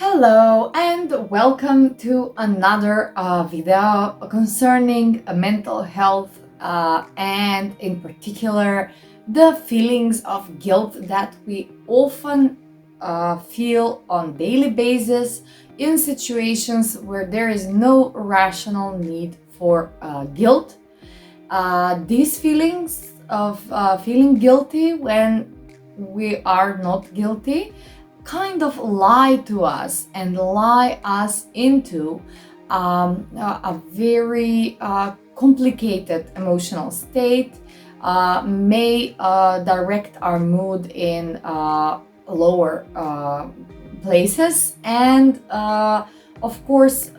Hello and welcome to another video concerning mental health and in particular the feelings of guilt that we often feel on daily basis in situations where there is no rational need for guilt. These feelings of feeling guilty when we are not guilty kind of lie to us and lie us into a very complicated emotional state, may direct our mood in lower places, and of course,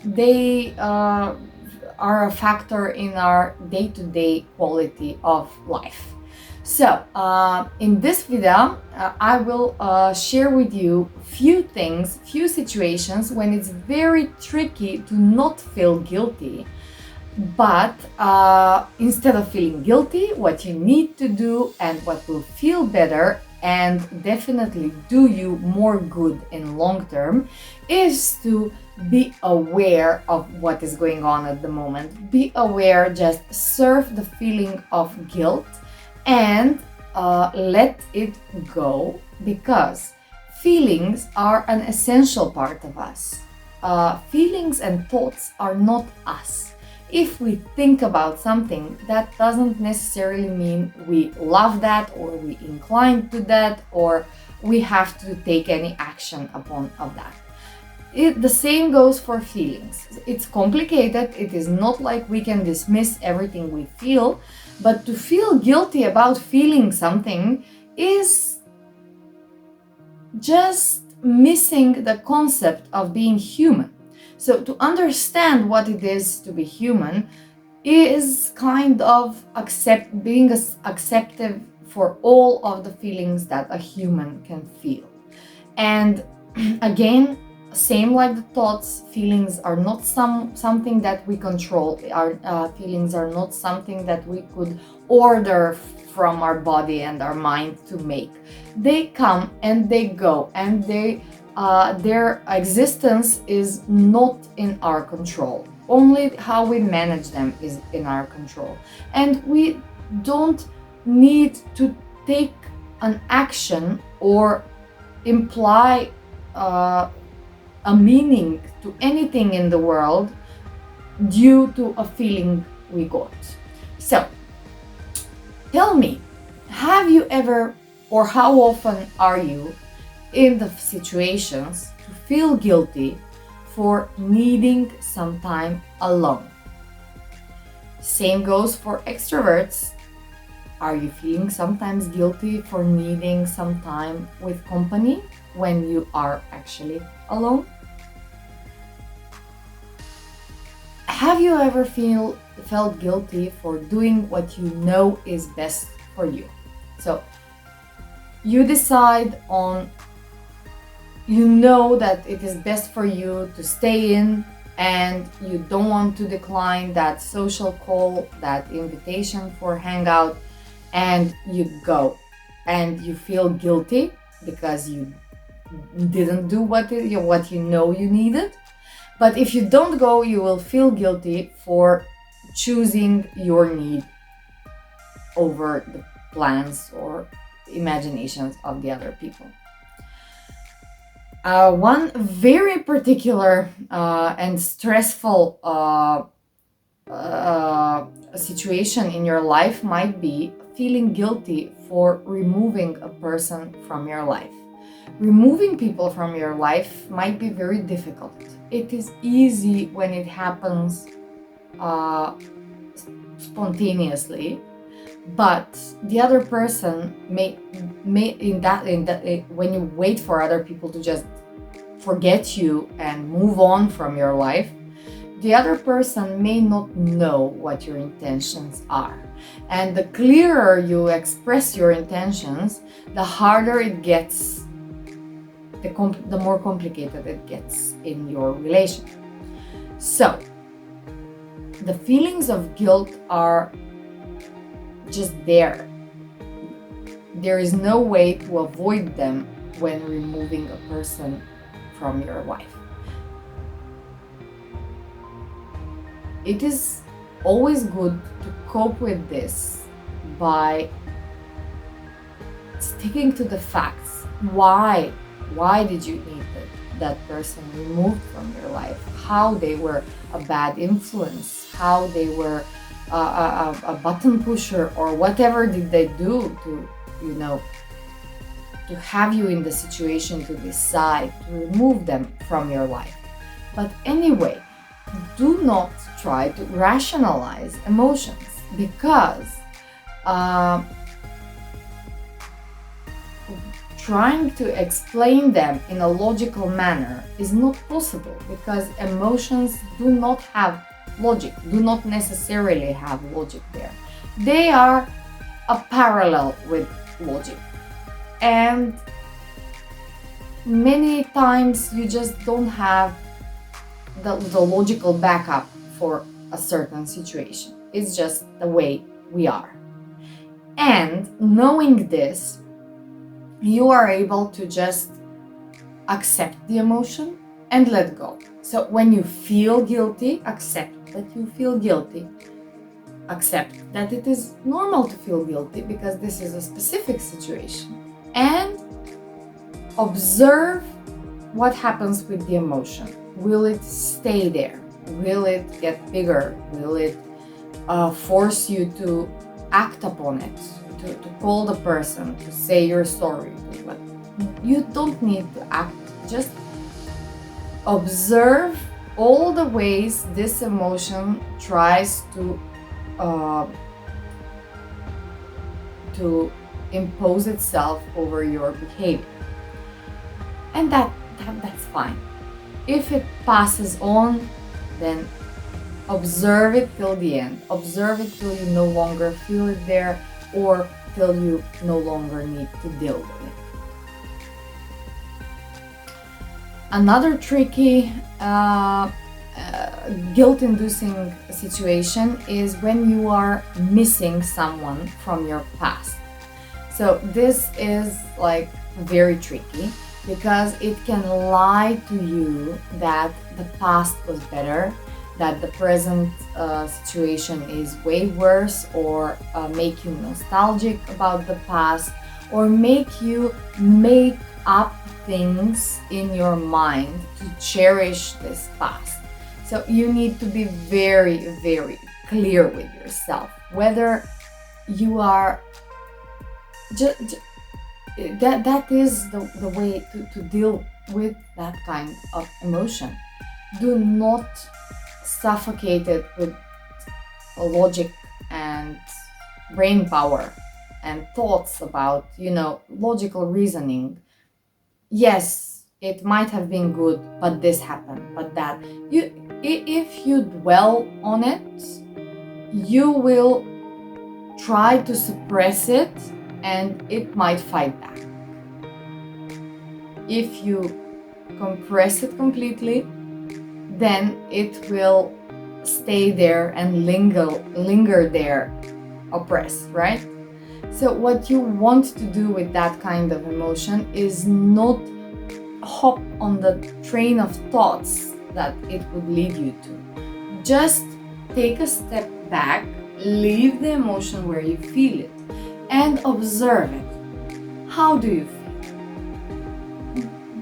they are a factor in our day-to-day quality of life. So, in this video, I will share with you few situations when it's very tricky to not feel guilty. But instead of feeling guilty, what you need to do and what will feel better and definitely do you more good in long term is to be aware of what is going on at the moment. Be aware, just surf the feeling of guilt and let it go, because feelings are an essential part of us. Feelings and thoughts are not us. If we think about something, that doesn't necessarily mean we love that or we incline to that or we have to take any action upon of that. The same goes for feelings. It's complicated. It is not like we can dismiss everything we feel, but to feel guilty about feeling something is just missing the concept of being human. So to understand what it is to be human is kind of being acceptive for all of the feelings that a human can feel. And again, same like the thoughts, feelings are not something that we control. Our feelings are not something that we could order from our body and our mind to make. They come and they go, and their existence is not in our control. Only how we manage them is in our control. And we don't need to take an action or imply a meaning to anything in the world due to a feeling we got. So, tell me, have you ever, or how often are you in the situations to feel guilty for needing some time alone? Same goes for extroverts. Are you feeling sometimes guilty for needing some time with company when you are actually alone? Have you ever felt guilty for doing what you know is best for you? So you decide on, you know that it is best for you to stay in and you don't want to decline that social call, that invitation for hangout, and you go and you feel guilty because you didn't do what you know you needed. But if you don't go, you will feel guilty for choosing your need over the plans or imaginations of the other people. One very particular and stressful situation in your life might be feeling guilty for removing a person from your life. Removing people from your life might be very difficult. It is easy when it happens spontaneously, but the other person may when you wait for other people to just forget you and move on from your life, the other person may not know what your intentions are. And the clearer you express your intentions, the harder it gets, the more complicated it gets in your relation. So, the feelings of guilt are just there. There is no way to avoid them when removing a person from your life. It is always good to cope with this by sticking to the facts. Why did you need that person removed from your life? How they were a bad influence, how they were a button pusher, or whatever did they do to, to have you in the situation to decide to remove them from your life. But anyway, do not try to rationalize emotions, because trying to explain them in a logical manner is not possible, because emotions do not have logic, do not necessarily have logic there. They are a parallel with logic, and many times you just don't have the logical backup for a certain situation. It's just the way we are. And knowing this, you are able to just accept the emotion and let go. So when you feel guilty, accept that you feel guilty. Accept that it is normal to feel guilty because this is a specific situation. And observe what happens with the emotion. Will it stay there? Will it get bigger? Will it force you to act upon it? To call the person, to say you're sorry? But you don't need to act. Just observe all the ways this emotion tries to impose itself over your behavior. And that's fine. If it passes on, then observe it till the end. Observe it till you no longer feel it there, or till you no longer need to deal with it. Another tricky guilt-inducing situation is when you are missing someone from your past. So this is like very tricky, because it can lie to you that the past was better, that the present situation is way worse, or make you nostalgic about the past, or make you make up things in your mind to cherish this past. So you need to be very, very clear with yourself whether you are that is the way to deal with that kind of emotion. Do not suffocate it with logic and brain power and thoughts about, logical reasoning. Yes, it might have been good, but this happened, but that. If you dwell on it, you will try to suppress it, and it might fight back. If you compress it completely, then it will stay there and linger there, oppressed, right? So what you want to do with that kind of emotion is not hop on the train of thoughts that it would lead you to. Just take a step back, leave the emotion where you feel it, and observe it. How do you feel?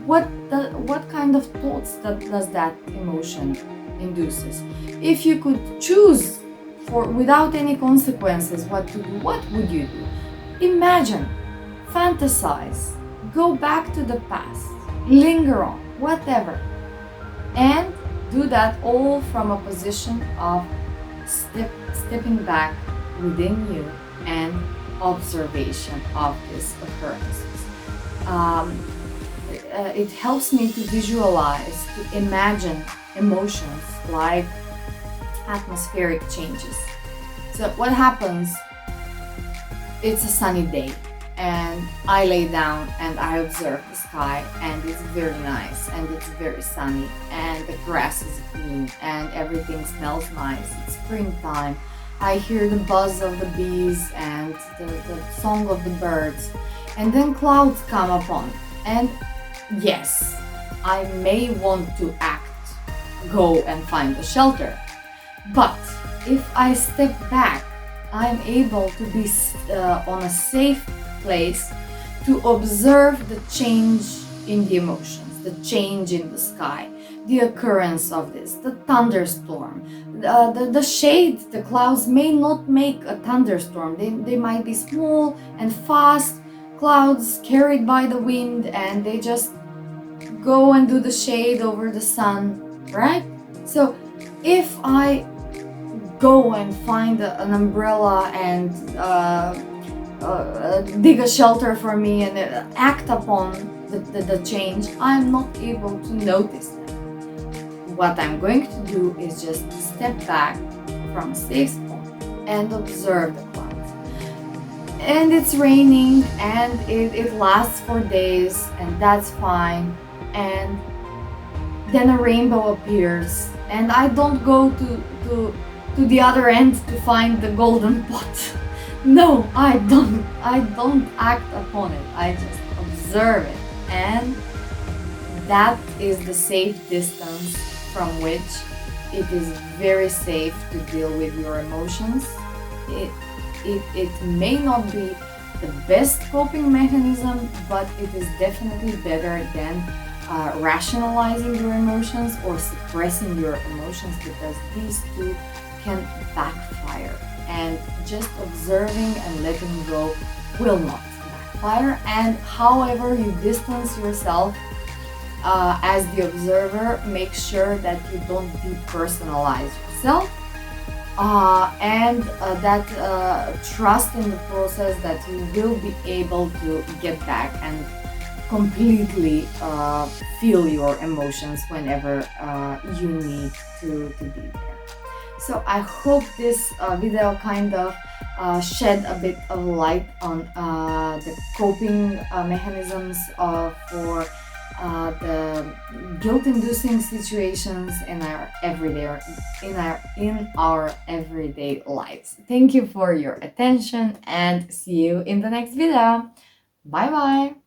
What kind of thoughts does that emotion induces? If you could choose without any consequences what to do, what would you do? Imagine, fantasize, go back to the past, linger on, whatever. And do that all from a position of stepping back within you and observation of these occurrences. It helps me to visualize, to imagine emotions like atmospheric changes. So what happens? It's a sunny day, and I lay down and I observe the sky, and it's very nice, and it's very sunny, and the grass is green, and everything smells nice. It's springtime. I hear the buzz of the bees and the song of the birds, and then clouds come upon, and yes, I may want to go and find a shelter. But if I step back, I'm able to be on a safe place to observe the change in the emotions, the change in the sky, the occurrence of this, the thunderstorm, the shade. The clouds may not make a thunderstorm. They might be small and fast clouds carried by the wind, and they just go and do the shade over the sun, right? So if I go and find an umbrella and dig a shelter for me and act upon the change, I'm not able to notice them. What I'm going to do is just step back from a safe spot and observe the clouds. And it's raining and it lasts for days, and that's fine. And then a rainbow appears, and I don't go to the other end to find the golden pot. No, I don't act upon it. I just observe it, and that is the safe distance from which it is very safe to deal with your emotions. It may not be the best coping mechanism, but it is definitely better than rationalizing your emotions or suppressing your emotions, because these two can backfire, and just observing and letting go will not backfire. And however you distance yourself as the observer, make sure that you don't depersonalize yourself, and that trust in the process that you will be able to get back and completely feel your emotions whenever you need to be there. So I hope this video kind of shed a bit of light on the coping mechanisms for the guilt-inducing situations in our everyday lives. Thank you for your attention, and see you in the next video. Bye bye.